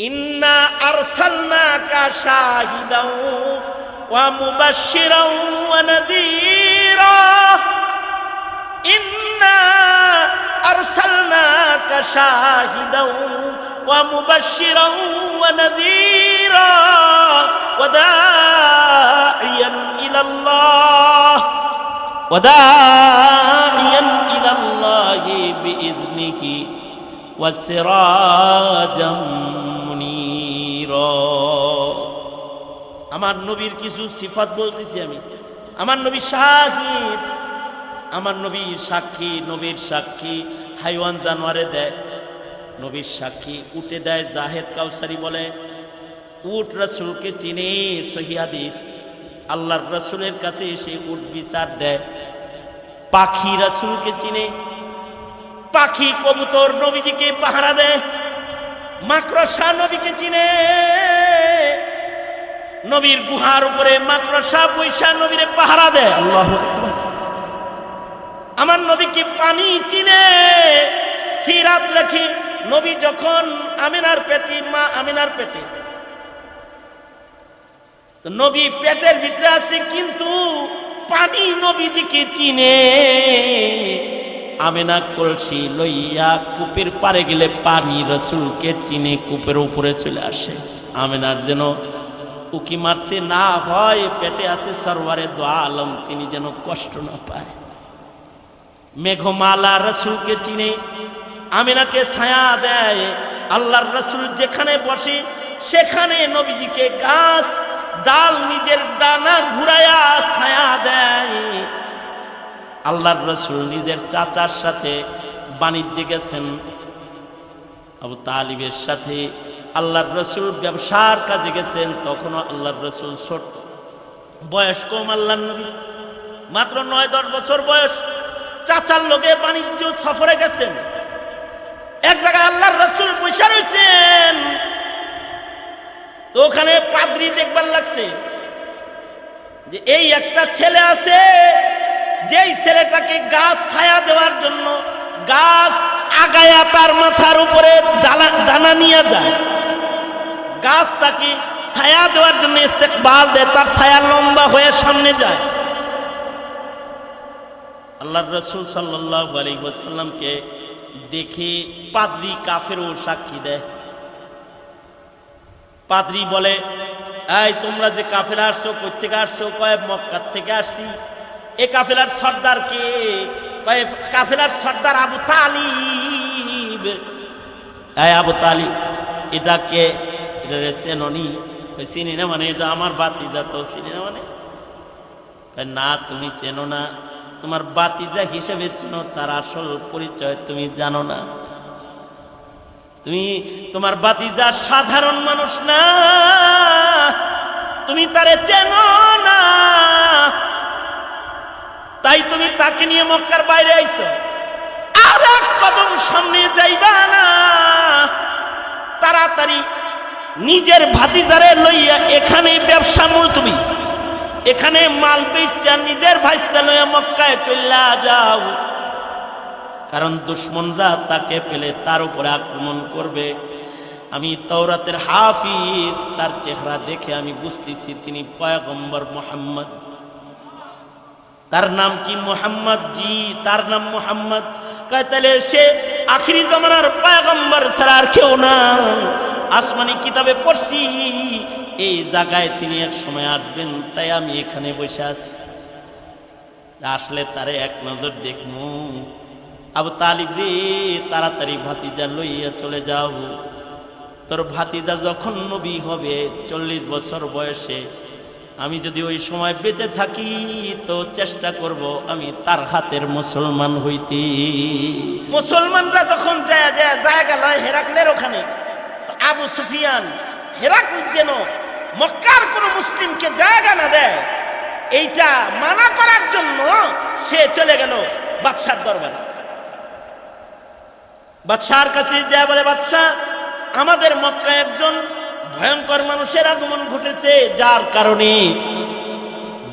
ইন্না আরসালনাকা শাহিদাও ওয়া মুবাশশিরাও ওয়া নাযীরা ইন্না আরসালনাকা শাহিদাও ওয়া মুবাশশিরাও ওয়া নাযীরা ওয়া দাঈয়ান ইলাল্লাহ وداعيا إلى الله بإذنه وسراجا منيرا আমার নবীর কিছু সিফাত বলতেছি আমি। আমার নবী শাহিদ, আমার নবী সাক্ষী, নবীর সাক্ষী হাইওয়ান জানোয়ারে দেয়, নবীর সাক্ষী উটে দেয়। জাহেদ কাউসারি বলে উট রাসূলকে চিনে, সহিহ হাদিস। আল্লাহর রাসূলের কাছে এসে উট বিচার দেয়। পাখি রাসূলকে চিনে, পাখি কবুতর নবীজিকে পাহারা দেয়। মাকড়সা নবীকে চিনে, নবীর গুহার উপরে মাকড়সা বৈশা নবীরে পাহারা দেয়। আল্লাহু আকবার। আমার নবীকে পানি চিনে। সিরাত লেখি নবী যখন আমিনার পেটে, মা আমিনার পেটে, নবী পেটের ভিতরে আছে কিন্তু পানি নবীজিকে চিনে। আমিনা কলসি লইয়া কূপের পারে গেলে পানি রাসূলকে চিনে কূপের উপরে চলে আসে। আমিনার যেন উকি মারতে না হয়, পেটে আছে সরওয়ারে দো আলম, তিনি যেন কষ্ট না পায়। মেঘমালা রাসূলকে চিনে, আমিনাকে ছায়া দেয়। আল্লাহর রাসূল যেখানে বসে সেখানে নবীজিকে গাছ ডাল নিজের ডানা ঘুরায়া ছায়া দেয়। আল্লাহর রাসূল নিজের চাচার সাথে বাণিজ্যে গেছেন, আবু তালিবের সাথে আল্লাহর রাসূল ব্যবসার কাজে গেছেন। তখনও আল্লাহর রাসূল ছোট, বয়স কম। আল্লাহর নবী মাত্র 9-10 বছর বয়স। চাচার লোকে বাণিজ্য সফরে গেছেন। এক জায়গায় আল্লাহর রাসূল বসে রয়েছেন, তো ওখানে পাদ্রী দেখবার লাগছে যে এই একটা ছেলে আছে, যেই ছেলেটাকে গাছ ছায়া দেওয়ার জন্য গাছ আগায়া তার মাথার উপরে ডানা নিয়ে যায়। গাছ তাকে ছায়া দেওয়ার জন্য ইস্তেকবাল দেয়, তার ছায়া লম্বা হয়ে সামনে যায়। আল্লাহর রাসূল সাল্লাল্লাহু আলাইহি ওয়াসাল্লামকে দেখে পাদ্রী কাফেরও সাক্ষী দেয়। পাদ্রী বলে, এই তোমরা যে কাফেলা আসছো, কই থেকে আসছো? কয় মক্কা থেকে আসছি। এ কাফেলার সর্দার কে? কয় কাফেলার সর্দার আবু তালিব। এই আবু তালিব এটা কে? এটা চেননি? চিনি না মানে? এটা আমার বাতিজা। তো চিনি না মানে? না তুমি চেনো না, তোমার বাতিজা হিসেবে চেনো, তার আসল পরিচয় তুমি জানো না। তুমি তোমার বাতিজা সাধারণ মানুষ না, তুমি তারে চেনো না, তাই তুমি তাকে নিয়ে মক্কার বাইরে আইছো। আর এক কদম সামনে যাইবা না, তাড়াতাড়ি নিজের ভাতিজারে লইয়া এখানে ব্যবসা মুলতবি, এখানে মাল বেচা নিজের ভাইস্তা লইয়া মক্কায় চলে যাও, কারণ দুশমনরা তাকে পেলে তার উপরে আক্রমণ করবে। আমি তাওরাতের হাফিজ, তার চেহারা দেখে আমি বুঝতেছি তিনি পয়গম্বর মুহাম্মদ। তার নাম কি? মুহাম্মদ। জি, তার নাম মুহাম্মদ। কয় তাহলে সে আখিরি জামানার পয়গম্বর ছাড়া আর কেউ না। আসমানি কিতাবে পড়ছি এই জায়গায় তিনি এক সময় আসবেন, তাই আমি এখানে বসে আছি। আসলে তারে এক নজর দেখবো। আবু তালিব রে, তাড়াতাড়ি ভাতিজা লইয়া চলে যাও। তোর ভাতিজা যখন নবী হবে 40 বছর বয়সে, আমি যদি ওই সময় বেঁচে থাকি তো চেষ্টা করব আমি তার হাতের মুসলমান হইতে। মুসলমানরা যখন জায়গা লয় হেরাকলের ওখানে, তো আবু সুফিয়ান হেরাকল যেন মক্কার কোন মুসলিমকে জায়গা না দেয়, এইটা মানা করার জন্য সে চলে গেল বাদশার দরবারে। বাদশার কাছে যায় বলে, বাদশা, আমাদের মক্কায় একজন ভয়ঙ্কর মানুষের আগমন ঘটেছে, যার কারণে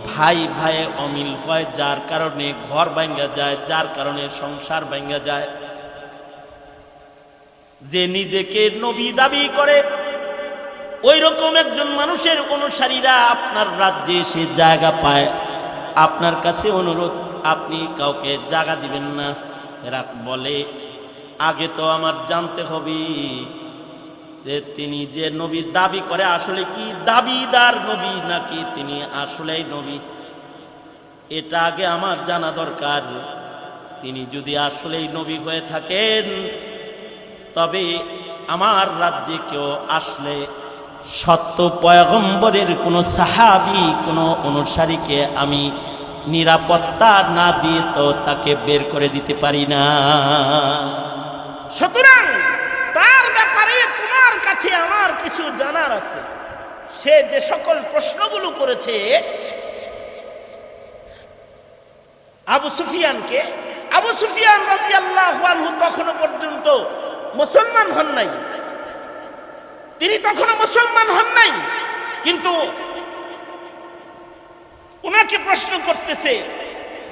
ভাই ভাই অমিল হয়, যার কারণে ঘর ভাঙ্গা যায়, যার কারণে সংসার ভাঙ্গা যায়। যে নিজেকে নবী দাবি করে ওই রকম একজন মানুষের অনুসারীরা আপনার রাজ্যে এসে জায়গা পায়, আপনার কাছে অনুরোধ, আপনি কাউকে জায়গা দিবেন না। হেরাক বলে, আগে তো আমার জানতে হবে যে তিনি যে নবী দাবি করে আসলে কি দাবিদার নবী নাকি তিনি আসলেই নবী, এটা আগে আমার জানা দরকার। তিনি যদি আসলেই নবী হয়ে থাকেন তবে আমার রাজ্যে কেউ আসলে সত্য পয়গম্বরের কোনো সাহাবী কোনো অনুসারীকে আমি নিরাপত্তা না দিয়ে তো তাকে বের করে দিতে পারি না। সুতরাং তার ব্যাপারে তোমার কাছে আমার কিছু জানার আছে। সে যে সকল প্রশ্নগুলো করেছে আবু সুফিয়ানকে, আবু সুফিয়ান রাদিয়াল্লাহু আনহু তখনো পর্যন্ত মুসলমান হন নাই, তিনি তখনো মুসলমান হন নাই, কিন্তু উনাকে প্রশ্ন করতেছে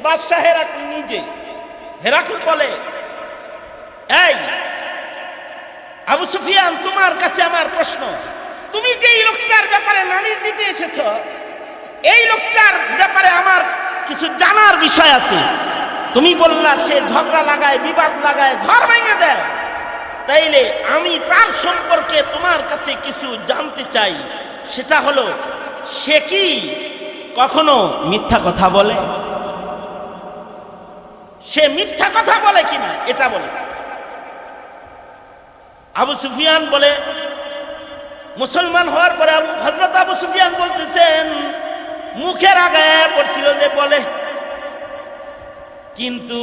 বাদশাহ হেরাকল নিজে। হেরাকল বলে, এই আবু সুফিয়ান, তোমার কাছে আমার প্রশ্ন, তুমি যে এই লোকটার ব্যাপারে নালিশ দিতে এসেছ, এই লোকটার ব্যাপারে আমার কিছু জানার বিষয় আছে। তুমি বললা সে ঝগড়া লাগায়, বিবাদ লাগায়, ঘর ভেঙে দেয়, তাইলে আমি তার সম্পর্কে তোমার কাছে কিছু জানতে চাই। সেটা হলো, সে কি কখনো মিথ্যা কথা বলে? সে মিথ্যা কথা বলে কিনা এটা বলে। আবু সুফিয়ান বলে, মুসলমান হওয়ার পরে হযরত আবু সুফিয়ান বলতেছেন, মুখের আগায় পড়ছিল যে বলে, কিন্তু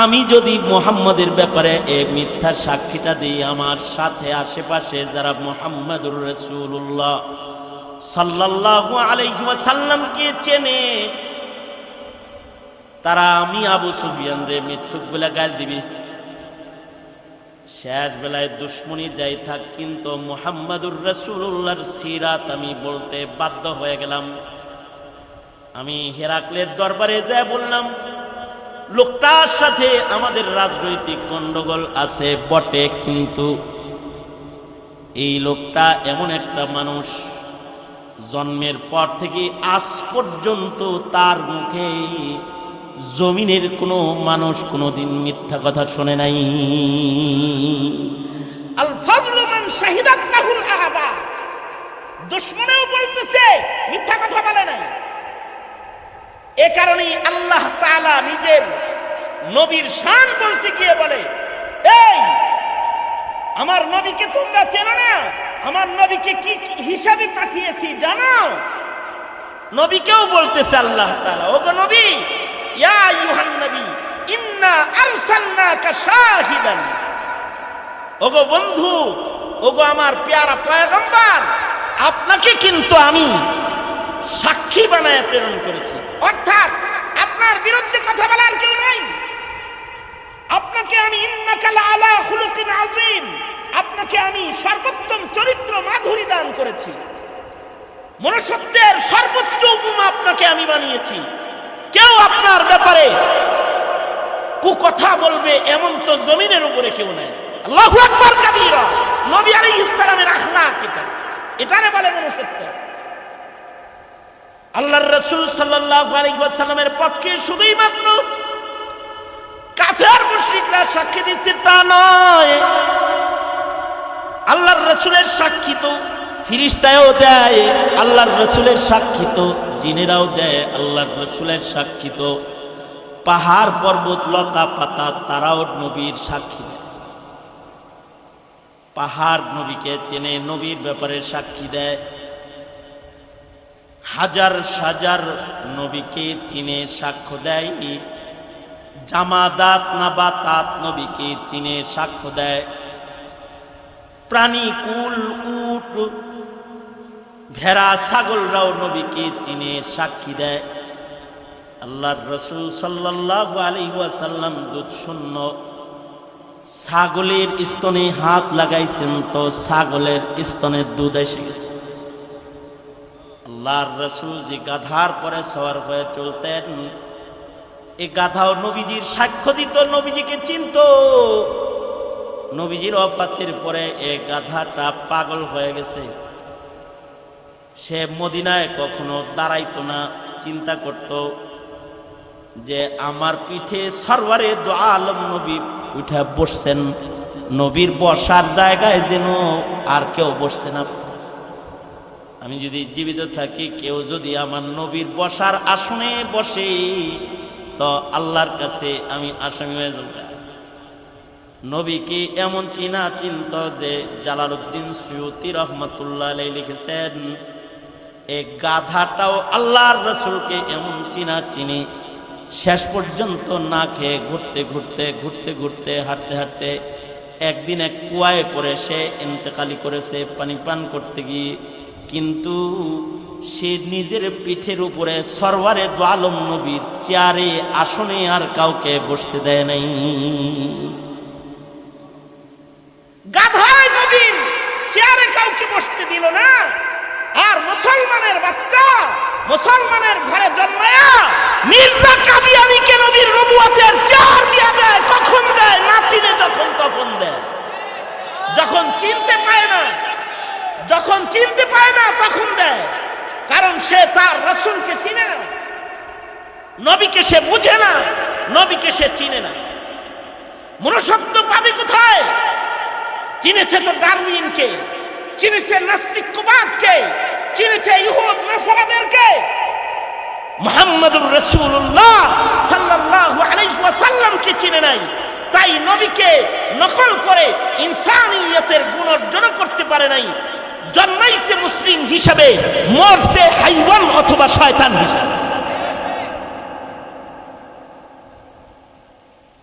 আমি যদি মুহাম্মদের ব্যাপারে এই মিথ্যার সাক্ষীটা দিই, আমার সাথে আশেপাশে যারা মুহাম্মাদুর রাসূলুল্লাহ সাল্লাল্লাহু আলাইহি ওয়াসাল্লামকে চেনে, তারা আমি আবু সুফিয়ান রে মিথ্যুক বলে গাল দিবি। শেষ বেলায় দুশ্মনী যাই থাক, কিন্তু মুহাম্মাদুর রাসূলুল্লাহর সিরাত আমি বলতে বাধ্য হয়ে গেলাম। আমি হেরাকলের দরবারে যায় বললাম, লোকটার সাথে আমাদের রাজনৈতিক গন্ডগোল আছে বটে, কিন্তু এই লোকটা এমন একটা মানুষ, জন্মের পর থেকে আজ পর্যন্ত তার মুখে জমিনের কোনো মানুষ কোনোদিন মিথ্যা কথা শোনে নাই। আল ফাজলু মান শাহিদাত লাহুল আহাদা, দুশমনেও বলতেছে মিথ্যা কথা বলে নাই। এ কারণেই আল্লাহ তাআলা নিজের নবীর শান বলতে গিয়ে বলে, এই আমার নবীকে তোমরা চেনো না? আমার নবীকে কি হিসাবে পাঠিয়েছি জানো? নবীকেও বলতেছে আল্লাহ তাআলা, ওগো নবী, ইয়া আইয়ুহান নবী ইন্না আরসালনাকা শাহিদান, ওগো বন্ধু, ওগো আমার পেয়ারা পয়গম্বর, আপনাকে কিন্তু আমি সাক্ষী বানায় প্রেরণ করেছি। অর্থাৎ আপনার বিরুদ্ধে কথা বলার কেউ নাই। আপনাকে আমি ইন্নাকা লাআলা খুলুকিন আযীম, আপনাকে আমি সর্বোত্তম চরিত্র মাধুরী দান করেছি, মনুষ্যত্বের সর্বোচ্চ উপমা আপনাকে আমি বানিয়েছি। কেউ আপনার ব্যাপারে কুকথা বলবে এমন তো জমিনের উপরে কেউ নাই। আল্লাহু আকবার কাবীরা। নবী আলাইহিস সালামের আখলাক এটা, এটারে বলে মনুষ্যত্ব। আল্লাহর রাসূল সাল্লাল্লাহু আলাইহি ওয়াসাল্লামের পক্ষে শুধুই মাত্র কাফের মুশরিকরা সাক্ষী দিচ্ছে তা নয়, আল্লাহর রাসূলের সাক্ষী তো ফেরেশতাও দেয়, আল্লাহর রাসূলের সাক্ষী তো জিনেরাও দেয়, আল্লাহর রাসূলের সাক্ষী তো পাহাড় পর্বত লতা পাতা তারাও নবীর সাক্ষী দেয়। পাহাড় নবীকে চেনে, নবীর ব্যাপারে সাক্ষী দেয়। হাজার হাজার নবীকে চিনে সাক্ষ্য দেয়। জামাদাত নাবাতাত নবীকে চিনে সাক্ষ্য দেয়। প্রাণী কুল, উট, ভেড়া, ছাগলরাও নবীকে চিনে সাক্ষী দেয়। আল্লাহর রাসূল সাল্লাল্লাহু আলাইহি ওয়াসাল্লাম দুধ শূন্য ছাগলের স্তনে হাত লাগাইছেন তো ছাগলের স্তনে দুধ এসে গেছে। আল্লাহর রাসূল যে গাধার পরে সওয়ার হয়ে চলতেন, এই গাধাও নবীজির সাক্ষ্য দিত, নবীজিকে চিনত। নবীজির ওফাতের পরে এই গাধাটা পাগল হয়ে গেছে। সে মদিনায় কখনো দাঁড়াইতো না, চিন্তা করত যে আমার পিঠে সরওয়ারে দু আলম নবী উঠে বসছেন, নবীর বসার জায়গায় যেন আর কেউ বসতে না। আমি যদি জীবিত থাকি, কেউ যদি আমার নবীর বসার আসনে বসে, তো আল্লাহর কাছে আমি আসামি হয়ে যাব। নবীকে এমন চিনা চিন্ত যে জালালউদ্দিন সুয়ুতি রহমাতুল্লাহ আলাইহি লিখেছেন, এই গাধাটাও আল্লাহর রাসূলকে এমন চিনা চিনি, শেষ পর্যন্ত না খেয়ে ঘুরতে ঘুরতে ঘুরতে ঘুরতে হাঁটতে হাঁটতে একদিন এক কুয়ায় পড়ে সে ইন্তেকালি করেছে পানি পান করতে গিয়ে। কিন্তু সে নিজের পিঠের উপরে সরওয়ারে দু আলম নবীর চেয়ারে আসনে আর কাউকে বসতে দেয় নাই। গাধায় নবীর চেয়ারে কাউকে বসতে দিল না। আর মুসলমানের বাচ্চা মুসলমানের ঘরে জন্মায়া মির্জা কাদিয়ানীকে নবীর নবুয়তের চেয়ার দিয়া দেয়। কখন দেয়? না চিনে যখন তখন দেয়। যখন চিনতে পায় না, যখন চিনতে পায় না তখন দেয়। কারণ সে তার রাসূলকে চিনে না, নবীকে সে বুঝে না, নবীকে সে চিনে না। মনুষ্যত্ব পাবে কোথায়? চিনেছে তো ডারউইনকে, চিনেছে নাস্তিকবাদকে, চিনেছে ইহুদ নাসারাদেরকে। মুহাম্মদুর রাসূলুল্লাহ সাল্লাল্লাহু আলাইহি ওয়াসাল্লামকে চিনে নাই। তাই নবীকে নকল করে ইনসানিয়তের গুণ অর্জন করতে পারে নাই। জন্মাইছে মুসলিম হিসাবে, মরছে হাইওয়ান অথবা শয়তান হিসাবে।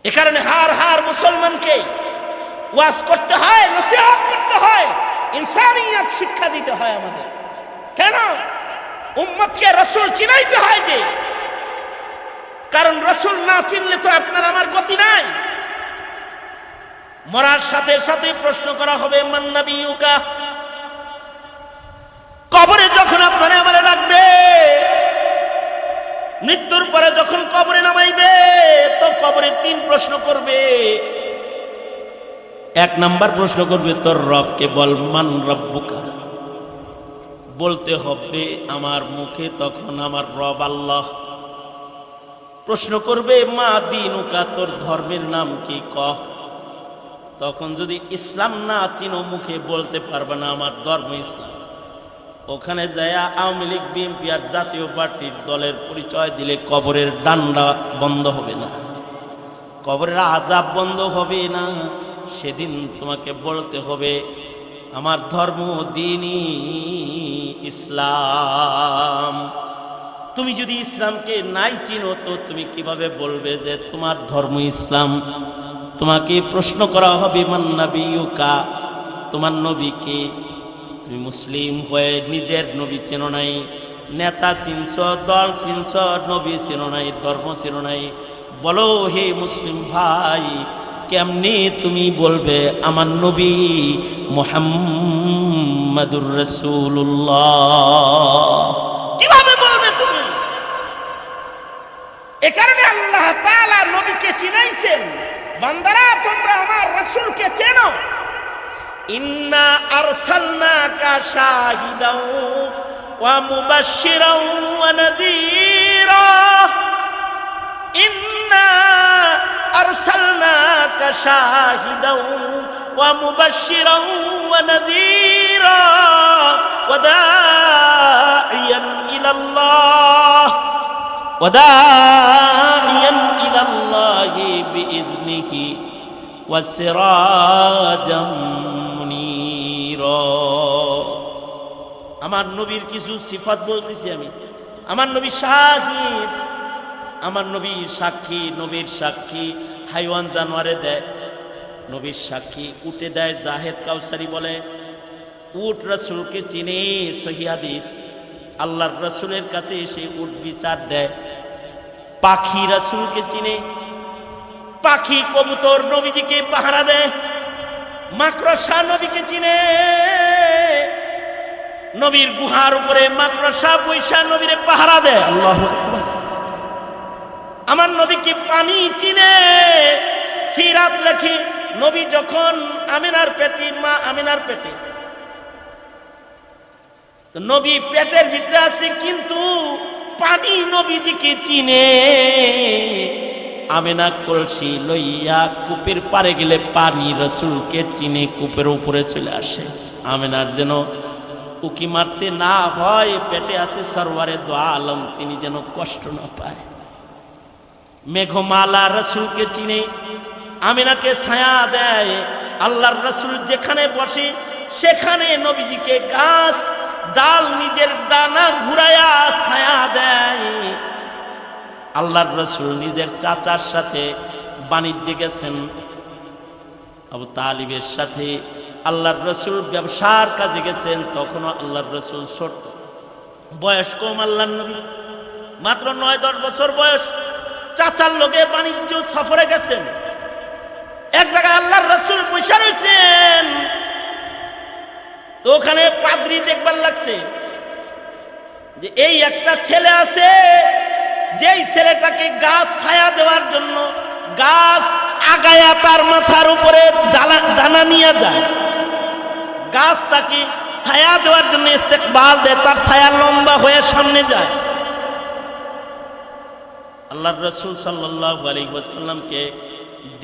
এ কারণে হার হার মুসলমানকে ওয়াজ করতে হয়, নসিহত করতে হয়, ইনসানিয়ত শিক্ষা দিতে হয় আমাদের। কেন? উম্মতকে রাসূল চিনাইতে হয় যে, কারণ রাসূল না চিনলে তো আপনার আমার গতি নাই। মরার সাথে সাথে প্রশ্ন করা হবে মান নাবিয়ুকা। কবরে যখন আপনারা আমারে রাখবে, মৃত্যুর পরে যখন কবরে নামাইবে, তো কবরে তিন প্রশ্ন করবে। এক নাম্বার প্রশ্ন করবে তোর রবকে বল, মান রব্বুকা। বলতে হবে আমার মুখে তখন আমার রব আল্লাহ। প্রশ্ন করবে মা দীনুকা, তোর ধর্মের নাম কি কহ। তখন যদি ইসলাম না চিনো মুখে বলতে পারবে না আমার ধর্ম ইসলাম। ওখানে যায়া আওয়ামী লীগ বিএনপি আর জাতীয় পার্টির দলের পরিচয় দিলে কবরের ডান্ডা বন্ধ হবে না, কবরের আযাব বন্ধ হবে না। সেদিন তোমাকে বলতে হবে আমার ধর্ম দ্বীনই ইসলাম। তুমি যদি ইসলামকে নাই চিনো তো তুমি কিভাবে বলবে যে তোমার ধর্ম ইসলাম? তোমাকে প্রশ্ন করা হবে মান নাবিয়ুকা, তোমার নবীকে। তুমি মুসলিম হয়ে নিজের নবী চেনো নাই, নেতা চিনছ, দল চিনছ, নবী চেনো নাই, ধর্ম চেনো নাই। বলো হে মুসলিম ভাই, কেমনে তুমি বলবে আমার নবী মুহাম্মাদুর রাসূলুল্লাহ? কিভাবে বলবে তুমি? এ কারণে আল্লাহ তাআলা নবীকে চিনাইছেন, বান্দারা তোমরা আমার রাসূলকে চেনো। ইন্না আরসালনাকা শাহিদাও ওয়া মুবাশশিরাও ওয়া নাযীরা। ইন্না আরসালনাকা শাহিদাও ওয়া মুবাশশিরাও ওয়া নাযীরা ওয়া দাঈয়ান ইলাল্লাহ ওয়া দাঈয়ান ইলাল্লাহি বিইذনিহি ওয়া সিরাজাম মুনীরা। আমার নবীর কিছু সিফাত বলতেছি আমি। আমার নবী শাহিদ, আমার নবী সাক্ষী। নবীর সাক্ষী হাইওয়ান জানোয়ারে দেয়, নবীর সাক্ষী উটে দেয়। জাহেদ কাউসারি বলে উট রাসূলকে চিনে, সহিহ হাদিস। আল্লাহর রাসূলের কাছে এসে উট বিচার দেয়। পাখি রাসূলকে চিনে, পাখি কবুতর নবীজিকে পাহারা দেয়। মাকড়সা নবীকে চিনে, নবীর গুহার উপরে মাকড়সা বৈশা নবীরে পাহারা দেয়। আল্লাহু আকবার। আমার নবীকে পানি চিনে, সিরাত লেখে নবী যখন আমিনার পেটে, মা আমিনার পেটে, নবী পেটের ভিতরে আছে, কিন্তু পানি নবীজিকে চিনে। আমিনা কলসি লইয়া কূপের পারে গেলে পানি রাসূলকে চিনে কূপের উপরে চলে আসে। আমিনার যেন উকি মারতে না হয়, পেটে আছে সরওয়ারে দো আলম, তিনি যেন কষ্ট না পায়। মেঘমালা রাসূলকে চিনে, আমিনাকে ছায়া দেয়। আল্লাহর রাসূল যেখানে বসে সেখানে নবীজিকে গাছ ডাল নিজের ডানা ঘুরায়া ছায়া দেয়। আল্লাহর রাসূল নিজের চাচার সাথে বাণিজ্যে গেছেন, আবু তালিবের সাথে আল্লাহর রাসূল ব্যবসার কাজে গেছেন। তখনও আল্লাহর রাসূল ছোট, বয়স কম, আল্লাহর নবী মাত্র 9-10 বছর বয়স। চাচার লোকে বাণিজ্য সফরে গেছেন। এক জায়গায় আল্লাহর রাসূল বসে রয়েছেন, তো ওখানে পাদ্রী দেখবার লাগছে যে এই একটা ছেলে আছে, যেই ছেলেটাকে গাছ ছায়া দেওয়ার জন্য গাছ আগায়া তার মাথার উপরে ডানা নিয়ে যায়। গাছ তাকে ছায়া দেওয়ার জন্য ইস্তেকবাল দেয়, তার ছায়া লম্বা হয়ে সামনে যায়। আল্লাহর রাসূল সাল্লাল্লাহু আলাইহি ওয়াসাল্লামকে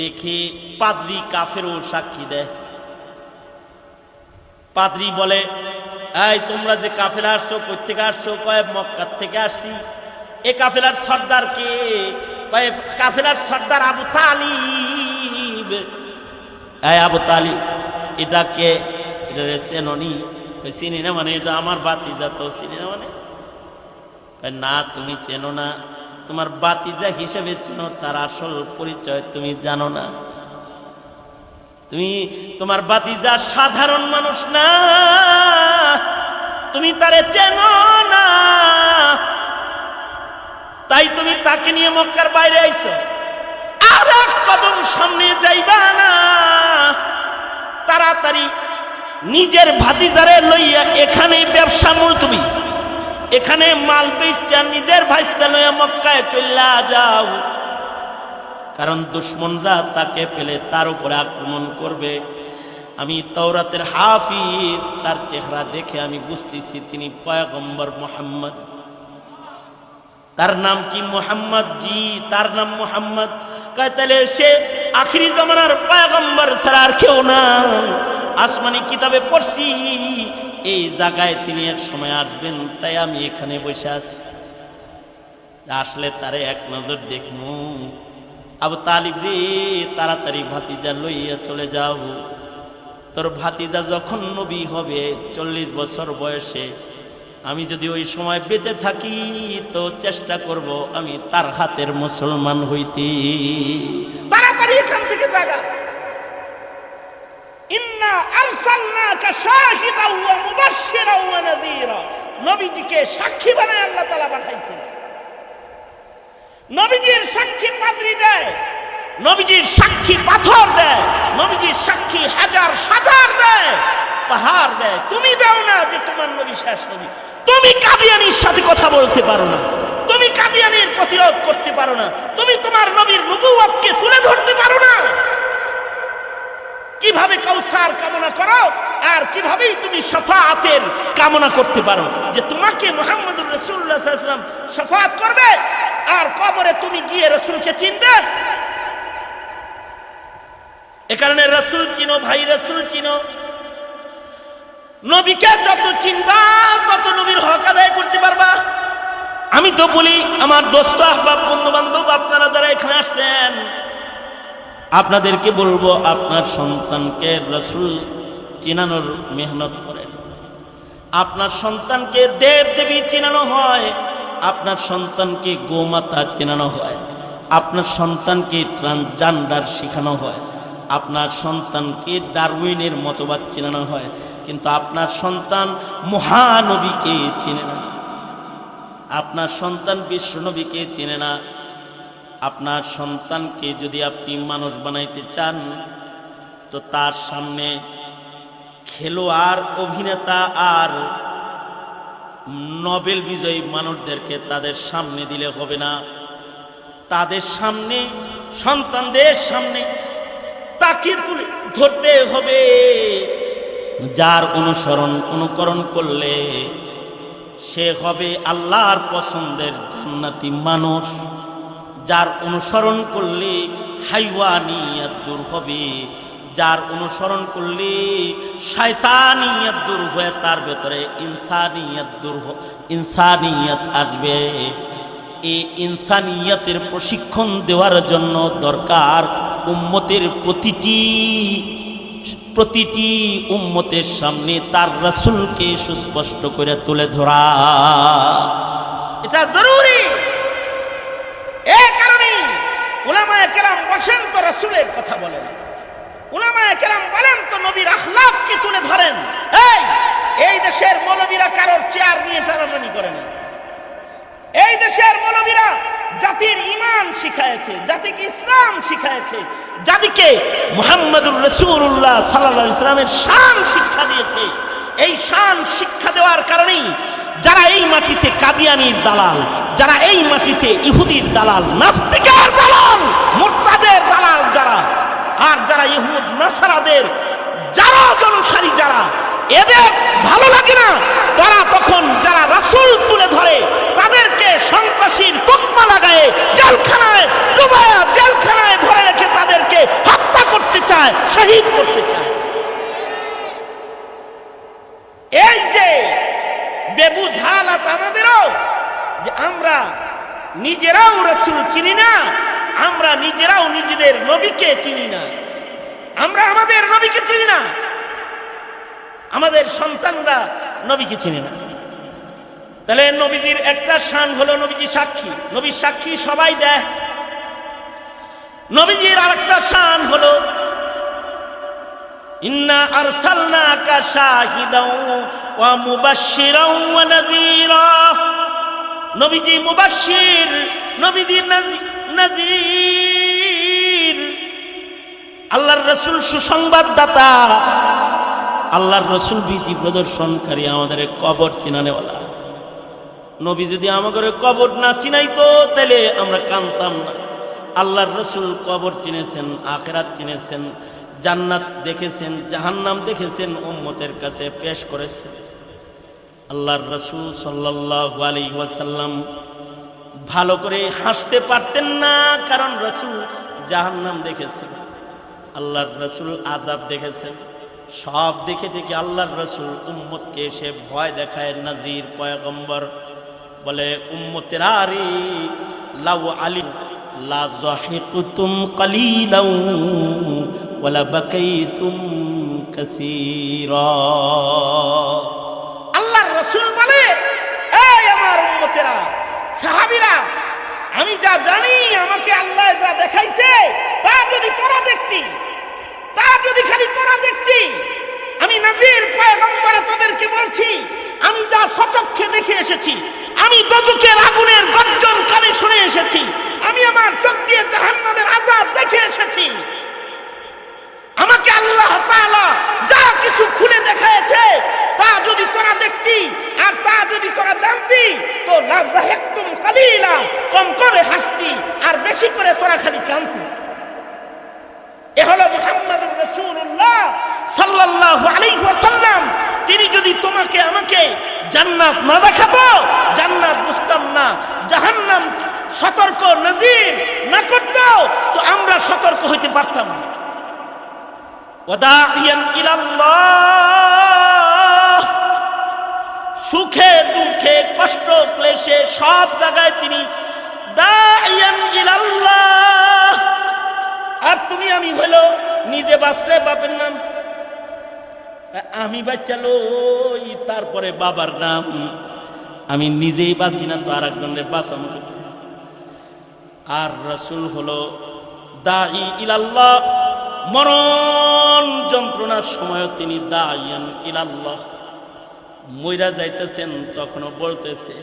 দেখে পাদ্রী কাফেরও সাক্ষী দেয়। পাদ্রী বলে, এই তোমরা যে কাফেলা আসছো, কই থেকে আসছো? কয় মক্কা থেকে আসছি। এ কাফেলার সর্দার কে? কয় কাফেলার সর্দার আবু তালিব। এই আবু তালিব এটা কে? এটা চেননি? চিনি না মানে? এটা আমার বাতিজা। তো চিনি না মানে? না তুমি চেনো না, তোমার বাতিজা হিসেবে চেনো, তার আসল পরিচয় তুমি জানো না। তুমি তোমার বাতিজা সাধারণ মানুষ না, তুমি তারে চেনো না, তাই তুমি তাকে নিয়ে মক্কার বাইরে আইছো। আর এক কদম সামনে যাইবা না, তাড়াতাড়ি নিজের ভাতিজারে লইয়া এখানে ব্যবসা মুলতবি, এখানে মাল বেচা নিজের ভাইস্তা লইয়া মক্কায় চইলা যাও। কারণ দুশমনরা তাকে পেলে তার উপরে আক্রমণ করবে। আমি তাওরাতের হাফিজ, তার চেহারা দেখে আমি বুঝতেছি তিনি পয়গম্বর মুহাম্মদ। তার নাম কি? মুহাম্মদ। জি, তার নাম মুহাম্মদ। কয় তাহলে সে আখিরি জামানার পয়গম্বর ছাড়া আর কেউ না। আসমানি কিতাবে পড়ছি এই জায়গায় তিনি এক সময় আসবেন, তাই আমি এখানে বসে আছি। আসলে তারে এক নজর দেখমু। আবু তালিব রে, তাড়াতাড়ি ভাতিজা লইয়া চলে যাও। তোর ভাতিজা যখন নবী হবে 40 বছর বয়সে, আমি যদি ওই সময় বেঁচে থাকি তো চেষ্টা করব আমি তার হাতের মুসলমান হইতে। তাড়াতাড়ি এখান থেকে জায়গা। ইন্না আরসালনাকা শাহিদাও ওয়া মুবাশশিরাও ওয়া নাযীরা। নবীজিকে সাক্ষী বানায় আল্লাহ তাআলা পাঠাইছেন। নবীজির সাক্ষী পাদ্রী দেয়, নবীজির সাক্ষী পাথর দেয়, নবীজির সাক্ষী হাজার সাজার দেয়, পাহাড় দেয়। তুমি দাও না যে তোমার নবী শেষ নবী। তুমি কাদিয়ানীর সাথে কথা বলতে পারো না, তুমি কাদিয়ানীর প্রতিরোধ করতে পারো না, তুমি তোমার নবীর নবুয়তকে তুলে ধরতে পারো না। কিভাবে কাউসার কামনা করো আর কিভাবেই তুমি শাফাআতের কামনা করতে পারো যে তোমাকে মুহাম্মদুর রাসূলুল্লাহ সাল্লাল্লাহু আলাইহি ওয়াসাল্লাম শাফাআত করবে আর কবরে তুমি গিয়ে রাসূলকে চিনবে? এ কারণে রাসূল চিনো ভাই, রাসূল চিনো। নবীকে যত চিনবা তত নবীর হক আদায় করতে পারবা। আমি তো বলি আমার দোস্ত আহবাব বন্ধু বান্ধব আপনারা যারা এখানে আসছেন, আপনাদেরকে বলবো আপনার সন্তানকে রাসূল চিনানোর মেহনত করেন। আপনার সন্তানকে দেব দেবী চিনানো হয়, আপনার সন্তানকে গোমাতা চেনানো হয়, আপনার সন্তানকে ট্রান্সজেন্ডার শেখানো হয়, আপনার সন্তানকে ডারউইনের মতবাদ চেনানো হয়, কিন্তু আপনার সন্তান মহানবীকে চেনে না, আপনার সন্তান বিশ্বনবীকে চেনে না। আপনার সন্তানকে যদি আপনি মানুষ বানাইতে চান তো তার সামনে খেলোয়াড়, অভিনেতা আর নোবেল বিজয়ী মানুষদেরকে তাদের সামনে দিলে হবে না। তাদের সামনে, সন্তানদের সামনে তাকে ধরতে হবে যার অনুকরণ করলে সে হবে আল্লাহর পছন্দের জান্নাতি মানুষ, যার অনুসরণ করলে হাইওয়ানিয়াত দূর হবে, যার অনুসরণ করলে শয়তানিয়াত দূর হয়ে তার ভেতরে ইনসানিয়াত আসবে। এই ইনসানিয়াতের প্রশিক্ষণ দেওয়ার জন্য দরকার উম্মতের প্রতিটি উম্মতের সামনে তার রাসূলকে সুস্পষ্ট করে তুলে ধরা, এটা জরুরি। এই কারণে উলামায়ে কেরাম বসেন তো রাসূলের কথা বলেন, উলামায়ে কেরাম বলেন তো নবীর আখলাককে তুলে ধরেন। এই দেশের মৌলবীরা কারোর চেয়ার নিয়ে টানাটানি করে না। এই দেশের মৌলবীরা জাতির ঈমান শিখায়েছে, জাতিকে ইসলাম শিখায়েছে, জাতিকে মুহাম্মদুর রাসূলুল্লাহ সাল্লাল্লাহু আলাইহি ওয়াসাল্লামের শান শিক্ষা দিয়েছে। এই শান শিক্ষা দেওয়ার কারণেই যারা এই মাটিতে কাদিয়ানির দালাল, যারা এই মাটিতে ইহুদির দালাল, নাস্তিকের দালাল, মুরতাদের দালাল যারা, আর যারা ইহুদ নাসারাদের যারা জনসারী, যারা এদের ভালো লাগে না, তারা তখন যারা রাসূল তুলে ধরে তাদেরকে সন্ত্রাসীর তকমা লাগায় জেলখানায় ডুবায়া জেলখানায় ভরে রেখে তাদেরকে হত্যা করতে চায়, শহীদ করতে চায়। এই যে বেবুঝ হালাত আমাদেরও, যে আমরা নিজেরাও রাসূল চিনি না, আমরা নিজেরাও নিজেদের নবীকে চিনি না, আমরা আমাদের নবীকে চিনি না, আমাদের সন্তানরা নবীকে চিনে না। তাহলে নবীজির একটা শান হলো নবীজি সাক্ষী, নবীর সাক্ষী সবাই দেয়। নবীজির আরেকটা শান হলো ইন্না আরসালনাকা শাহিদাও ওয়া মুবাশশিরাও ওয়া নাযীরা। নবীজি মুবাশশির, নবীজি নাযীর, আল্লাহর রাসূল সুসংবাদদাতা, আল্লাহর রাসূল বিধি প্রদর্শনকারী, আমাদের কবর চিনানেওয়ালা। নবী যদি আমাদের কবর না চিনাইতো তাহলে আমরা কানতাম না। আল্লাহর রাসূল কবর চিনেছেন, আখিরাত চিনেছেন, জান্নাত দেখেছেন, জাহান্নাম দেখেছেন, উম্মতের কাছে পেশ করেছেন। আল্লাহর রাসূল সাল্লাল্লাহু আলাইহি ওয়াসাল্লাম ভালো করে হাসতে পারতেন না, কারণ রাসূল জাহান্নাম দেখেছেন, আল্লাহর রাসূল আযাব দেখেছেন। সব দেখে দেখে আল্লাহর রাসূল উম্মতকে এসে ভয় দেখায়। নাজির পয়গম্বর বলে, উম্মতেরা রে, লাউ আলিম লা যাহিকুতুম কালিলাও ওয়ালা বাকাইতুম কাসীরা। আল্লাহর রাসূল বলে, এই আমার উম্মতেরা, সাহাবীরা, আমি যা জানি, আমাকে আল্লাহ যা দেখাইছে তা যদি তোরা দেখতি, তা যদি খালি তোরা দেখতি, আমি নাজির পয়গম্বরে তোদেরকে বলছি, আমি যা সচক্ষে দেখে এসেছি, আমি দোজখের আগুনের গর্জন কানে শুনে এসেছি, আমি আমার চোখ দিয়ে জাহান্নামের আযাব দেখে এসেছি। আমাকে আল্লাহ তাআলা যা কিছু খুলে দেখাইছে তা যদি তোরা দেখতি আর তা যদি তোরা জানতি, তো লা যাহিকতুম কালিলা, কম করে হাসতি আর বেশি করে তোরা খালি কাঁদতি। এ হলো মুহাম্মদুর রাসূলুল্লাহ সাল্লাল্লাহু আলাইহি ওয়াসাল্লাম। তিনি যদি তোমাকে আমাকে জান্নাত না দেখাতো, জান্নাত বুঝতাম না, জাহান্নাম সতর্ক নাজির না করতো, তো আমরা সতর্ক হইতে পারতাম না। ওয়াদাইয়ান ইলাল্লাহ, সুখে দুঃখে কষ্ট ক্লেশে সব জায়গায় তিনি দাইয়ান ইলাল্লাহ। আর তুমি আমি হলো নিজে বাঁচলে বাপের নাম, আমি বাঁচালো তারপরে বাবার নাম, আমি নিজেই বাঁচি না তো আর একজনের বাঁচাম। আর রাসূল হলো দাঈ ইলাল্লাহ, মরণ যন্ত্রণার সময় তিনি দাইয়ান ইলাল্লাহ। মইরা যাইতেছেন তখনও বলতেছে,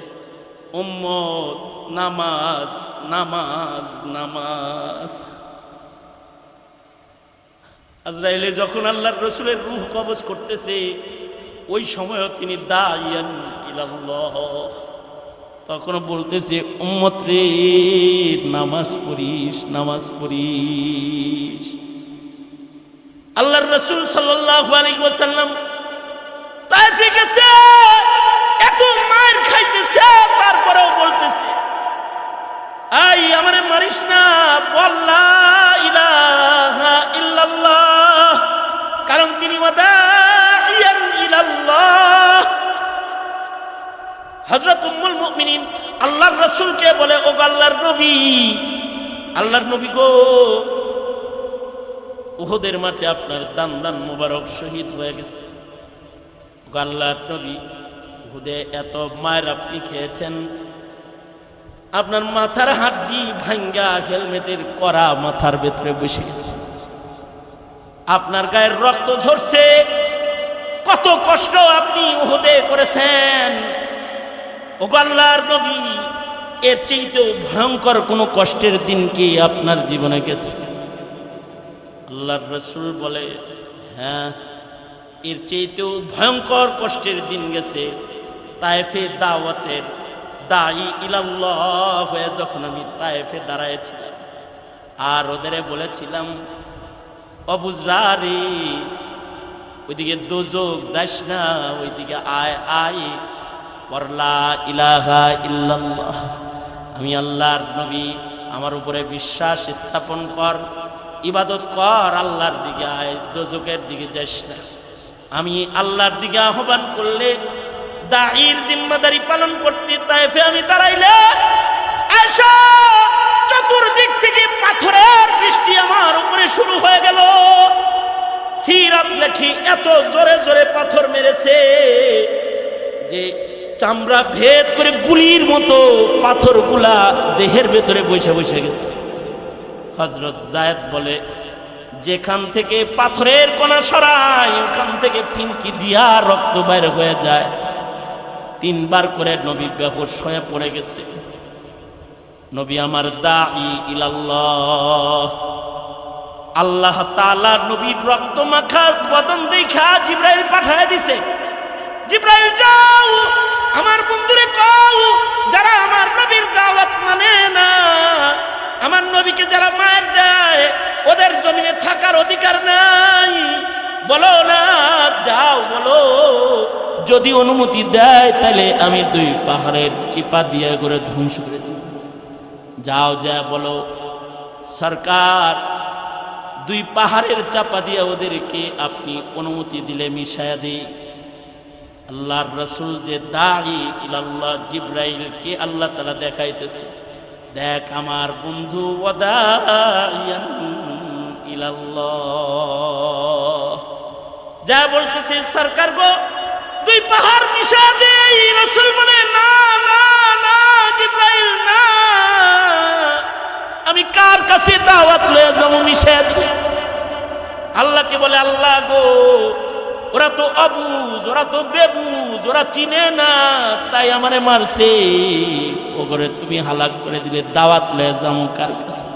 উম্মত নামাজ নামাজ নামাজ। আজরাইলে যখন আল্লাহর রাসূলের রূহ কবজ করতেছে, ওই সময়ও তিনি দাইয়ান ইলাল্লাহ, তখন বলতেছে, উম্মত রে, নামাজ পড়িস নামাজ পড়িস। আল্লাহর রাসূল সাল্লাল্লাহু আলাইহি ওয়াসাল্লাম তায়েফে গেছে, এত মার খাইতেছে, তারপরেও বলতেছে আই আমারে মারিস না, বল লা ইলাহা ইল্লাল্লাহ, কারণ তিনি ওয়াদাইয়ান ইলাল্লাহ। হযরত উম্মুল মুমিনিন আল্লাহর রাসূলকে বলে, ও আল্লাহর নবী, আল্লাহর নবী গো, উহুদের মাঠে আপনার দান দান মুবারক শহীদ হয়ে গেছে। ও আল্লাহর নবী, উহুদে এত মায়ের আপনি খেয়েছেন, আপনার মাথার হাড্ডি ভাঙ্গা হেলমেটের করা মাথার ভেতরে বসে গেছে, আপনার গায়ের রক্ত ঝরছে, কত কষ্ট আপনি উহুদে করেছেন। ও আল্লাহর নবী, এর চেয়েতেও ভয়ঙ্কর কোন কষ্টের দিন কি আপনার জীবনে গেছে? আল্লাহর রাসূল বলে, হ্যাঁ, এর চেয়েতেও ভয়ঙ্কর কষ্টের দিন গেছে। তায়েফে দাওয়াতের দাঈ ইলাল্লাহ হয়ে যখন আমি তায়েফে দাঁড়াইছিলাম আর ওদের বলেছিলাম, অবুজরা রে, ওইদিকে দোজখ যাস না, ওইদিকে আয় আয়, লা ইলাহা ইল্লাল্লাহ, আমি আল্লাহর নবী, আমার উপরে বিশ্বাস স্থাপন কর, ইবাদত কর, আল্লাহর দিকে আয়, দোজখের দিকে যাস না। আমি আল্লাহর দিকে আহ্বান করলে, দাঈর জিম্মাদারি পালন করতে তায়েফে আমি দাঁড়াইলে, আয়সা চতুর্দিক থেকে পাথরের বৃষ্টি আমার উপরে শুরু হয়ে গেল। সিরাত লেখি এত জোরে জোরে পাথর মেরেছে যে চামড়া ভেদ করে গুলির মতো পাথরগুলা দেহের ভেতরে বসে বসে গেছে। হযরত যায়েদ বলে, যেখান থেকে পাথরের কণা সরায় ওখান থেকে ফিনকি দিয়া রক্ত বাইরে হয়ে যায়। 3 বার করে নবী বেহুশ হয়ে পড়ে গেছে। নবী আমার দাঈ ইলাল্লাহ, আল্লাহ তাআলা নবীর রক্ত মাখা বদন দেখা জিবরাইল পাঠায় দিছে, জিবরাইল যাও আমার বন্ধুরে কও, যারা আমার নবীর দাওয়াত মানে না, আমার নবীকে যারা মার দেয়, ওদের জমিনে থাকার অধিকার নাই, বলো না, যাও বলো, যদি অনুমতি দেয় তাহলে আমি 2 পাহাড়ের চিপা দিয়ে করে ধ্বংস করে দেব। যাও যা বলো, সরকার 2 পাহাড়ের চাপা দিয়ে ওদেরকে আপনি অনুমতি দিলে মিশায়া দিই। আল্লাহর রাসূল যে দাঈ ইলাল্লাহ, জিবরাইলকে আল্লাহ তাআলা দেখাইতেছে, দেখ আমার বন্ধু ওয়াদাইয়ান ইলাল্লাহ, যা বলতেছে সরকার গো 2 পাহাড় মিশা দেই। রাসূল বলে, না না না জিবরাইল, না, আমি কার কাছে দাওয়াত লয়ে যাবো মিশা দিই? আল্লাহকে বলে, আল্লাহ গো, ওরা তো অবুঝ, ওরা তো বেবুঝ, ওরা চিনে না, তাই আমারে মারছে, ও করে তুমি হালাক করে দিলে, দাওয়াত লয়ে যাবো কার কাছে?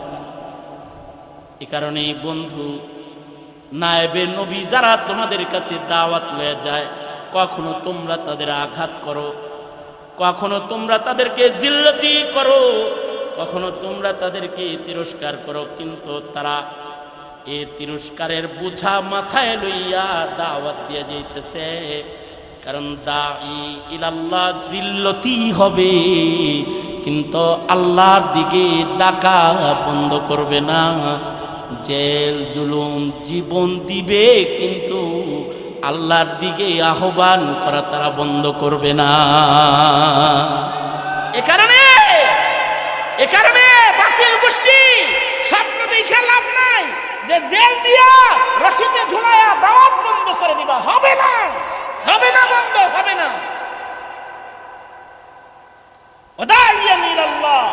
এ কারণে বন্ধু, নায়েবে নবী যারা তোমাদের কাছে দাওয়াত লয়ে যায়, কখনো তোমরা তাদের আঘাত করো, কখনো তোমরা তাদেরকে জিল্লতি করো, কখনো তোমরা তাদেরকে তিরস্কার করো, কিন্তু তারা এই তিরস্কারের বোঝা মাথায় লইয়া দাওয়াত দিয়ে যাইতেছে। কারণ দাঈ ইলাল্লাহ জিল্লতি হবে, কিন্তু আল্লাহর দিকে ডাকা বন্ধ করবে না। জেল জুলুম জীবন দিবে, কিন্তু আল্লাহর দিকে আহ্বান করা তারা বন্ধ করবে না। এ কারণে বাতিল গোষ্ঠী স্বপ্ন দেখে লাভ নাই যে জেল দিয়া রশিতে ঝুলাইয়া দাওয়াত বন্ধ করে দিবা, হবে না, হবে না, বন্ধ হবে না। ওয়াদাইয়ান ইলাল্লাহ।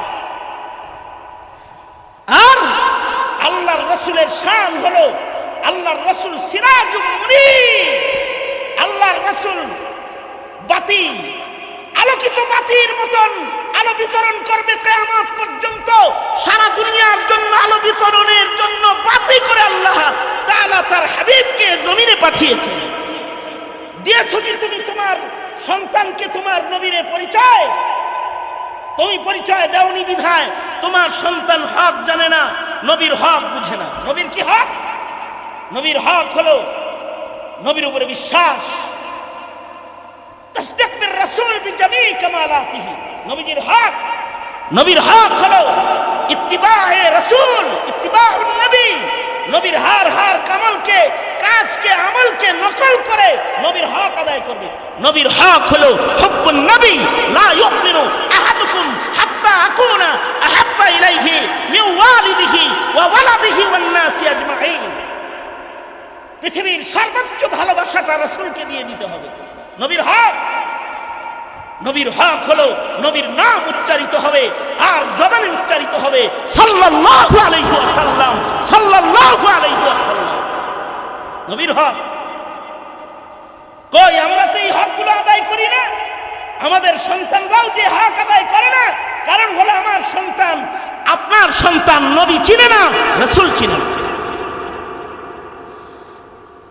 আর আল্লাহর রাসূলের শান হলো, আল্লাহর রাসূল সিরাজুল মুনীর, আল্লাহর রাসূল বাতি, আলোকিত বাতির মতন আলো বিতরণ করবে কিয়ামত পর্যন্ত। সারা দুনিয়ার জন্য আলো বিতরণের জন্য বাতি করে আল্লাহ তাআলা তার হাবিবকে জমিনে পাঠিয়েছে। দিয়েছো কি তুমি তোমার সন্তানকে তোমার নবীর পরিচয়? তুমি পরিচয় দাওনি বিধায় তোমার সন্তান হক জানে না, নবীর হক বুঝে না। নবীর কি হক? নবীর হক হলো নবীর উপরে বিশ্বাস, তাসদীক বির রাসূল বিজামি কামালাতিহি। নবীর হক হলো ইত্তিবায়ে রাসূল, ইত্তিবাউন নবী। নবীর হার কামালকে, কাজকে, আমলকে নকল করে নবীর হক আদায় করবে। নবীর হক হলো হুব্বুন নবী, লা ইউমিনু আহাদুকুম হাত্তা আকুনা আহাব্বা ইলাইহি মিন ওয়ালিদিহি ওয়া ওয়ালাদিহি ওয়ান নাসি আজমাইন। পৃথিবীর সর্বোচ্চ ভালোবাসাটা রাসূলকে দিয়ে দিতে হবে। নবীর হক হলো নবীর নাম উচ্চারিত হবে আর জবানে উচ্চারিত হবে সাল্লাল্লাহু আলাইহি ওয়াসাল্লাম, সাল্লাল্লাহু আলাইহি ওয়াসাল্লাম। নবীর হক কই? আমরা তো এই হকগুলো আদায় করি না। আমাদের সন্তানরাও যে হক আদায় করে না, কারণ হলো আমার সন্তান, আপনার সন্তান নবী চিনে না, রাসূল চিনে না।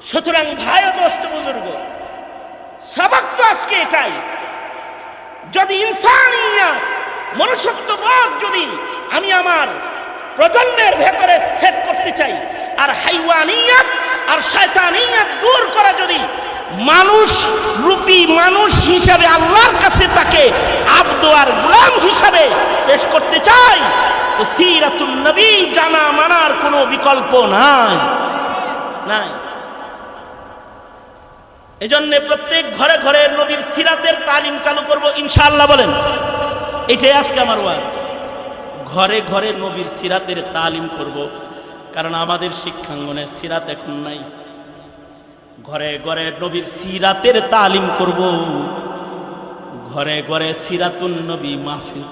সুতরাং ভাই ও দোস্ত বুজুর্গ, সবক তো আজকে এটাই। যদি ইনসানিয়াত, মনুষ্যত্ববোধ যদি আমি আমার প্রজন্মের ভেতরে সেট করতে চাই, আর হাইওয়ানিয়াত আর শয়তানিয়াত দূর করা যদি মানুষ রূপী মানুষ হিসাবে আল্লাহর কাছে তাকে আব্দ আর গোলাম হিসাবে পেশ করতে চাই, তো সিরাতুন নবী জানা মানার কোনো বিকল্প নাই। এজন্য প্রত্যেক ঘরে ঘরে নবীর সিরাতের তালিম চালু করব ইনশাআল্লাহ। বলেন, এটাই আজকে আমার ওয়াজ। ঘরে ঘরে নবীর সিরাতের তালিম করব, কারণ আমাদের শিক্ষাঙ্গনে সিরাত এখন নাই। ঘরে ঘরে নবীর সিরাতের তালিম করব, ঘরে ঘরে সিরাতুন নবী মাহফিল,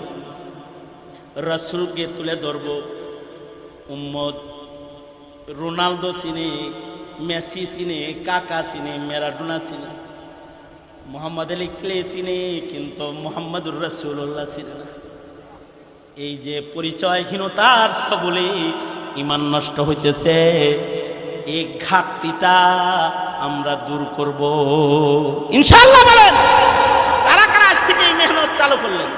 রাসূলকে তুলে ধরব। উম্মত রোনালদো চিনে, মেসি চিনে, কাকা চিনে, ম্যারাডোনা চিনে, মোহাম্মদ আলী ক্লে চিনে, কিন্তু মুহাম্মদুর রাসূলুল্লাহ চিনে না। এই যে পরিচয়হীনতার সবলে ঈমান নষ্ট হইতেছে, এই ঘাটতিটা আমরা দূর করব ইনশাআল্লাহ। বলেন, কারা কারা আজ থেকে এই মেহনত চালু করলেন?